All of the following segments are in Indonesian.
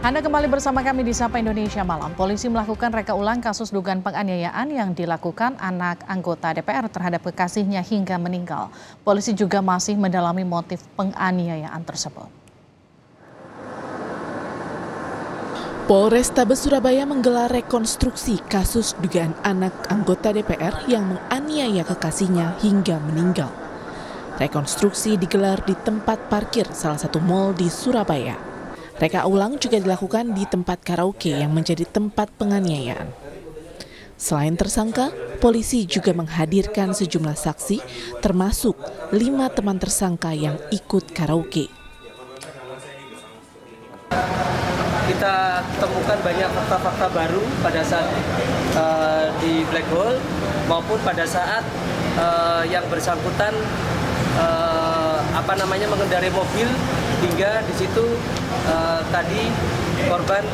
Anda kembali bersama kami di Sapa Indonesia Malam. Polisi melakukan reka ulang kasus dugaan penganiayaan yang dilakukan anak anggota DPR terhadap kekasihnya hingga meninggal. Polisi juga masih mendalami motif penganiayaan tersebut. Polrestabes Surabaya menggelar rekonstruksi kasus dugaan anak anggota DPR yang menganiaya kekasihnya hingga meninggal. Rekonstruksi digelar di tempat parkir salah satu mal di Surabaya. Reka ulang juga dilakukan di tempat karaoke yang menjadi tempat penganiayaan. Selain tersangka, polisi juga menghadirkan sejumlah saksi, termasuk 5 teman tersangka yang ikut karaoke. Kita temukan banyak fakta-fakta baru pada saat di Black Hole maupun pada saat yang bersangkutan mengendarai mobil hingga di situ tadi korban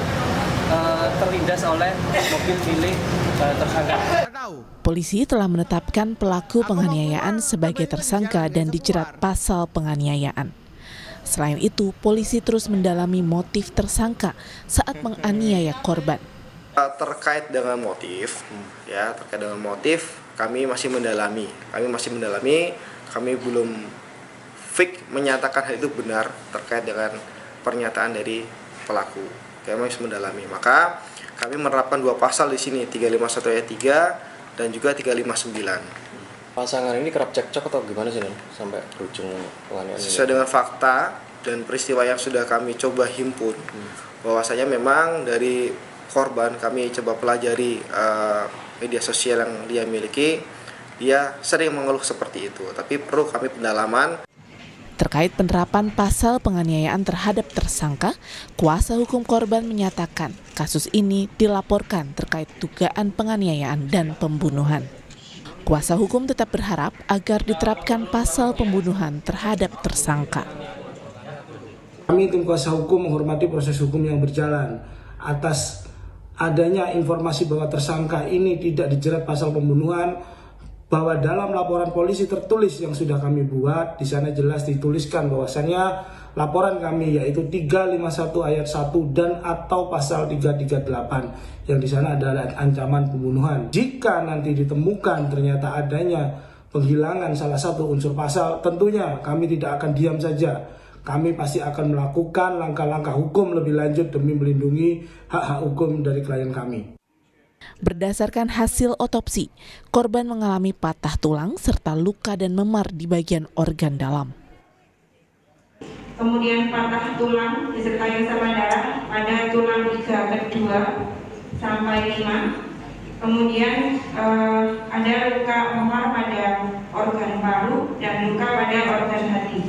terlindas oleh mobil milik tersangka. Polisi telah menetapkan pelaku penganiayaan sebagai tersangka dan dijerat pasal penganiayaan. Selain itu, polisi terus mendalami motif tersangka saat menganiaya korban. Terkait dengan motif, kami masih mendalami. Kami belum fix menyatakan hal itu benar terkait dengan pernyataan dari pelaku. Kami masih mendalami. Maka kami menerapkan 2 pasal di sini, 351 ayat 3 dan juga 359. Pasangan ini kerap cekcok atau gimana sih, sampai berujung penganiayaan? Sesuai dengan fakta dan peristiwa yang sudah kami coba himpun, bahwasanya memang dari korban kami coba pelajari media sosial yang dia miliki, dia sering mengeluh seperti itu. Tapi perlu kami pendalaman. Terkait penerapan pasal penganiayaan terhadap tersangka, kuasa hukum korban menyatakan kasus ini dilaporkan terkait dugaan penganiayaan dan pembunuhan. Kuasa hukum tetap berharap agar diterapkan pasal pembunuhan terhadap tersangka. Kami tim kuasa hukum menghormati proses hukum yang berjalan. Atas adanya informasi bahwa tersangka ini tidak dijerat pasal pembunuhan, bahwa dalam laporan polisi tertulis yang sudah kami buat, di sana jelas dituliskan bahwasannya laporan kami yaitu 351 ayat 1 dan atau pasal 338 yang di sana adalah ancaman pembunuhan. Jika nanti ditemukan ternyata adanya penghilangan salah satu unsur pasal, tentunya kami tidak akan diam saja. Kami pasti akan melakukan langkah-langkah hukum lebih lanjut demi melindungi hak-hak hukum dari klien kami. Berdasarkan hasil otopsi, korban mengalami patah tulang serta luka dan memar di bagian organ dalam. Kemudian patah tulang disertai sama darah pada tulang iga kedua sampai 5. Kemudian ada luka memar pada organ paru dan luka pada organ hati.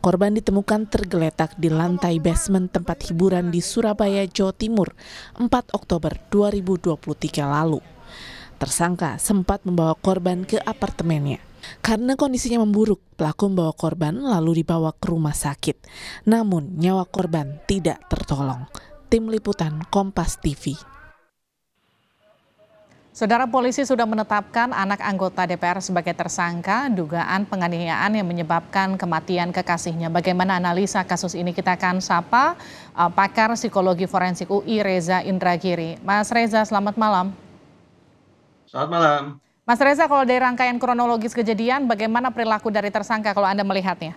Korban ditemukan tergeletak di lantai basement tempat hiburan di Surabaya, Jawa Timur, 4 Oktober 2023 lalu. Tersangka sempat membawa korban ke apartemennya. Karena kondisinya memburuk, pelaku membawa korban lalu dibawa ke rumah sakit. Namun nyawa korban tidak tertolong. Tim Liputan Kompas TV. Saudara, polisi sudah menetapkan anak anggota DPR sebagai tersangka dugaan penganiayaan yang menyebabkan kematian kekasihnya. Bagaimana analisa kasus ini? Kita akan sapa pakar psikologi forensik UI Reza Indragiri. Mas Reza, selamat malam. Selamat malam. Mas Reza, kalau dari rangkaian kronologis kejadian, bagaimana perilaku dari tersangka kalau Anda melihatnya?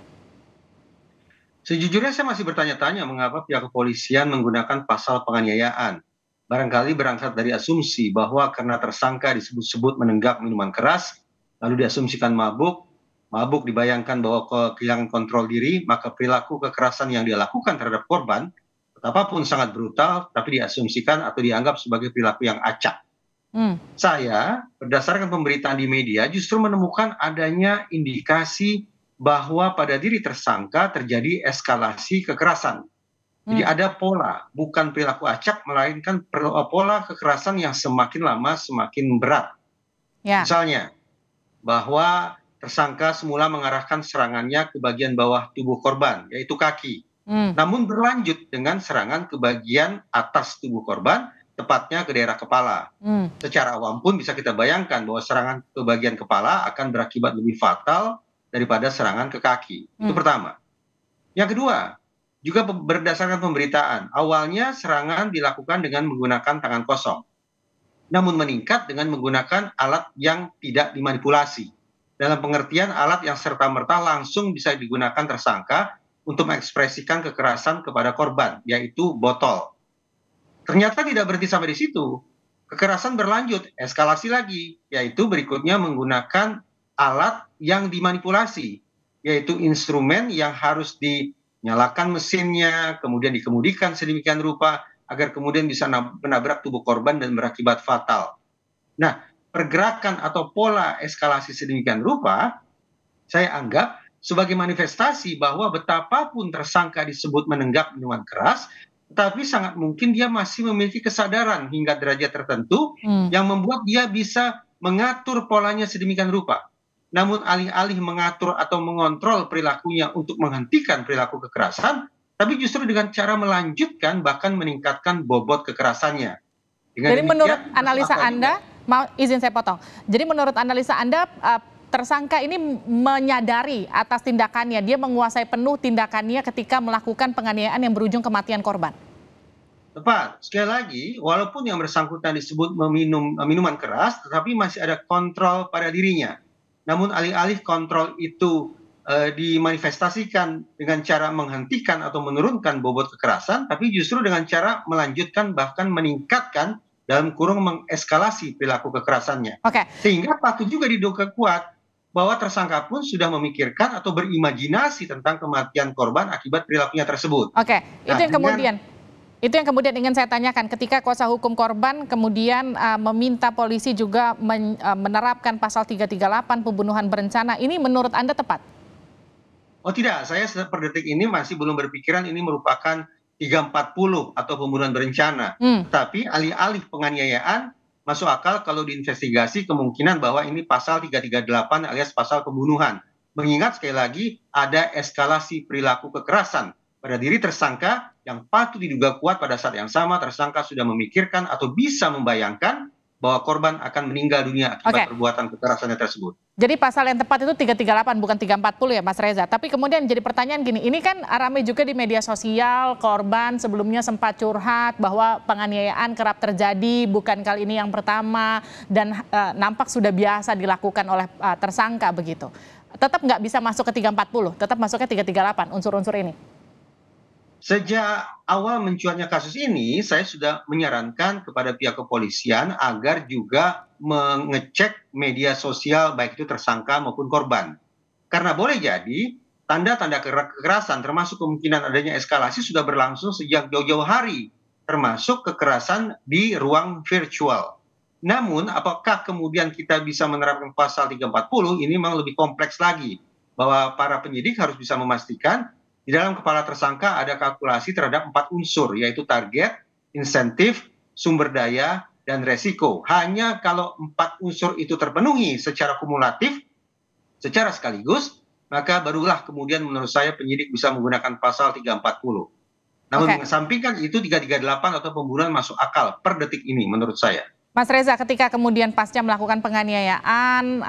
Sejujurnya saya masih bertanya-tanya mengapa pihak kepolisian menggunakan pasal penganiayaan. Barangkali berangkat dari asumsi bahwa karena tersangka disebut-sebut menenggak minuman keras, lalu diasumsikan mabuk dibayangkan bahwa kehilangan kontrol diri, maka perilaku kekerasan yang dia lakukan terhadap korban, betapapun sangat brutal, tapi diasumsikan atau dianggap sebagai perilaku yang acak. Saya, berdasarkan pemberitaan di media, justru menemukan adanya indikasi bahwa pada diri tersangka terjadi eskalasi kekerasan. Jadi ada pola, bukan perilaku acak, melainkan pola kekerasan yang semakin lama semakin berat. Misalnya, bahwa tersangka semula mengarahkan serangannya ke bagian bawah tubuh korban, yaitu kaki. Namun berlanjut dengan serangan ke bagian atas tubuh korban, tepatnya ke daerah kepala. Secara awam pun bisa kita bayangkan bahwa serangan ke bagian kepala akan berakibat lebih fatal daripada serangan ke kaki. Itu pertama. Yang kedua, juga berdasarkan pemberitaan. Awalnya serangan dilakukan dengan menggunakan tangan kosong, namun meningkat dengan menggunakan alat yang tidak dimanipulasi. Dalam pengertian alat yang serta-merta langsung bisa digunakan tersangka untuk mengekspresikan kekerasan kepada korban, yaitu botol. Ternyata tidak berhenti sampai di situ. Kekerasan berlanjut, eskalasi lagi, yaitu berikutnya menggunakan alat yang dimanipulasi, yaitu instrumen yang harus dinyalakan mesinnya, kemudian dikemudikan sedemikian rupa agar kemudian bisa menabrak tubuh korban dan berakibat fatal. Nah, pergerakan atau pola eskalasi sedemikian rupa saya anggap sebagai manifestasi bahwa betapapun tersangka disebut menenggak minuman keras, tetapi sangat mungkin dia masih memiliki kesadaran hingga derajat tertentu yang membuat dia bisa mengatur polanya sedemikian rupa. Namun alih-alih mengatur atau mengontrol perilakunya untuk menghentikan perilaku kekerasan, tapi justru dengan cara melanjutkan bahkan meningkatkan bobot kekerasannya. Jadi menurut analisa Anda, izin saya potong. Jadi menurut analisa Anda, tersangka ini menyadari atas tindakannya, dia menguasai penuh tindakannya ketika melakukan penganiayaan yang berujung kematian korban. Tepat. Sekali lagi, walaupun yang bersangkutan disebut meminum minuman keras, tetapi masih ada kontrol pada dirinya. Namun alih-alih kontrol itu dimanifestasikan dengan cara menghentikan atau menurunkan bobot kekerasan, tapi justru dengan cara melanjutkan bahkan meningkatkan dalam kurung mengeskalasi perilaku kekerasannya. Sehingga patut juga diduga kuat bahwa tersangka pun sudah memikirkan atau berimajinasi tentang kematian korban akibat perilakunya tersebut. Itu yang kemudian ingin saya tanyakan, ketika kuasa hukum korban kemudian meminta polisi juga menerapkan pasal 338 pembunuhan berencana, ini menurut Anda tepat? Oh tidak, saya per detik ini masih belum berpikiran ini merupakan 340 atau pembunuhan berencana. Tapi alih-alih penganiayaan, masuk akal kalau diinvestigasi kemungkinan bahwa ini pasal 338 alias pasal pembunuhan. Mengingat sekali lagi ada eskalasi perilaku kekerasan pada diri tersangka yang patut diduga kuat pada saat yang sama tersangka sudah memikirkan atau bisa membayangkan bahwa korban akan meninggal dunia akibat perbuatan kekerasannya tersebut. Jadi pasal yang tepat itu 338 bukan 340 ya Mas Reza. Tapi kemudian jadi pertanyaan gini, ini kan ramai juga di media sosial, korban sebelumnya sempat curhat bahwa penganiayaan kerap terjadi, bukan kali ini yang pertama, dan nampak sudah biasa dilakukan oleh tersangka begitu. Tetap nggak bisa masuk ke 340, tetap masuknya 338 unsur-unsur ini. Sejak awal mencuatnya kasus ini, saya sudah menyarankan kepada pihak kepolisian agar juga mengecek media sosial baik itu tersangka maupun korban. Karena boleh jadi tanda-tanda kekerasan termasuk kemungkinan adanya eskalasi sudah berlangsung sejak jauh-jauh hari, termasuk kekerasan di ruang virtual. Namun apakah kemudian kita bisa menerapkan pasal 340, ini memang lebih kompleks lagi, bahwa para penyidik harus bisa memastikan di dalam kepala tersangka ada kalkulasi terhadap 4 unsur, yaitu target, insentif, sumber daya, dan resiko. Hanya kalau 4 unsur itu terpenuhi secara kumulatif, secara sekaligus, maka barulah kemudian menurut saya penyidik bisa menggunakan pasal 340. Namun mengesampingkan itu 338 atau pembunuhan masuk akal per detik ini menurut saya. Mas Reza, ketika kemudian pasca melakukan penganiayaan,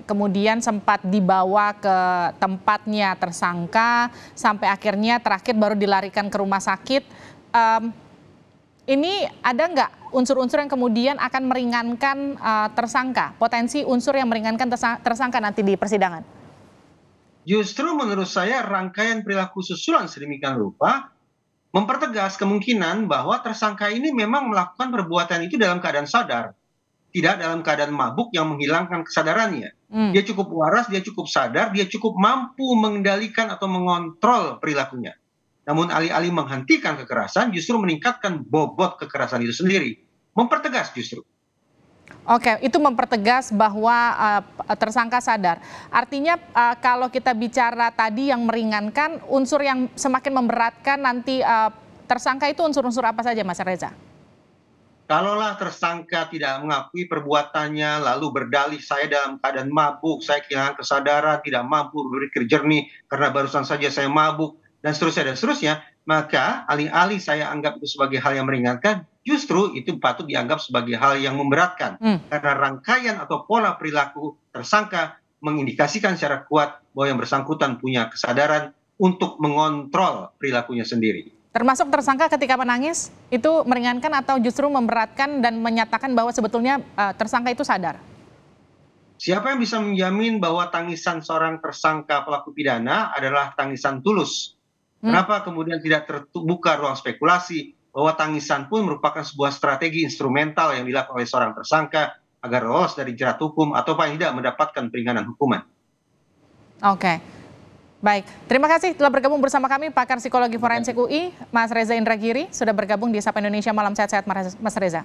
kemudian sempat dibawa ke tempatnya tersangka, sampai akhirnya terakhir baru dilarikan ke rumah sakit. Ini ada nggak unsur-unsur yang kemudian akan meringankan tersangka? Potensi unsur yang meringankan tersangka nanti di persidangan? Justru menurut saya rangkaian perilaku susulan sedemikian rupa mempertegas kemungkinan bahwa tersangka ini memang melakukan perbuatan itu dalam keadaan sadar, tidak dalam keadaan mabuk yang menghilangkan kesadarannya. Dia cukup waras, dia cukup sadar, dia cukup mampu mengendalikan atau mengontrol perilakunya. Namun alih-alih menghentikan kekerasan, justru meningkatkan bobot kekerasan itu sendiri. Mempertegas justru. Oke, itu mempertegas bahwa tersangka sadar. Artinya kalau kita bicara tadi yang meringankan, unsur yang semakin memberatkan nanti tersangka itu unsur-unsur apa saja, Mas Reza? Kalaulah tersangka tidak mengakui perbuatannya, lalu berdalih saya dalam keadaan mabuk, saya kehilangan kesadaran, tidak mampu berpikir jernih karena barusan saja saya mabuk, dan seterusnya, maka alih-alih saya anggap itu sebagai hal yang meringankan, justru itu patut dianggap sebagai hal yang memberatkan. Karena rangkaian atau pola perilaku tersangka mengindikasikan secara kuat bahwa yang bersangkutan punya kesadaran, untuk mengontrol perilakunya sendiri. Termasuk tersangka ketika menangis, itu meringankan atau justru memberatkan dan menyatakan bahwa sebetulnya tersangka itu sadar? Siapa yang bisa menjamin bahwa tangisan seorang tersangka pelaku pidana adalah tangisan tulus? Kenapa kemudian tidak terbuka ruang spekulasi bahwa tangisan pun merupakan sebuah strategi instrumental yang dilakukan oleh seorang tersangka agar lolos dari jerat hukum atau paling tidak mendapatkan peringanan hukuman? Oke, baik. Terima kasih telah bergabung bersama kami pakar psikologi forensik UI, Mas Reza Indragiri, sudah bergabung di Sapa Indonesia Malam Sehat-Sehat, Mas Reza.